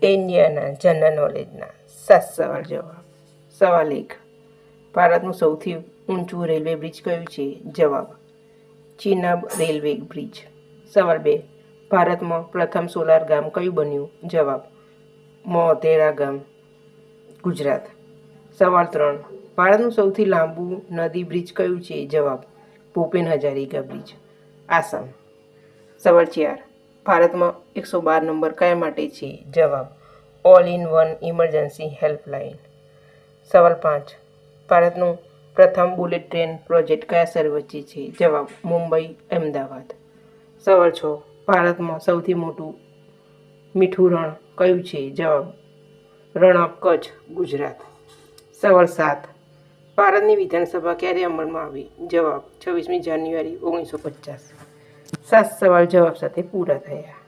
ઇન્ડિયાના જનરલ નોલેજના 7 સવાલ જવાબ. સવાલ 1. ભારતનું સૌથી ઊંચું રેલવે બ્રિજ કયું છે? જવાબ ચિનાબ રેલવે બ્રિજ. સવાલ 2. ભારતમાં પ્રથમ સોલાર ગામ કયું બન્યું? જવાબ મોઢેરા ગામ, ગુજરાત. સવાલ 3. ભારતનું સૌથી લાંબુ નદી બ્રિજ કયું છે? જવાબ ભૂપેન હજારિકા બ્રિજ, આસામ. સવાલ 4. ભારતમાં 112 નંબર કયા માટે છે? જવાબ all in one emergency helpline. સવાલ 5. ભારતનું પ્રથમ બુલેટ ટ્રેન પ્રોજેક્ટ કયા શહેર વચ્ચે છે? જવાબ મુંબઈ અમદાવાદ. સવાલ 6. ભારતમાં સૌથી મોટું મીઠું રણ કયું છે? જવાબ રણ ઓફ કચ્છ, ગુજરાત. સવાલ 7. ભારતની વિધાનસભા ક્યારે અમલમાં આવી? જવાબ 26મી જાન્યુઆરી 1950. 7 સવાલ જવાબ સાથે પૂરા થયા.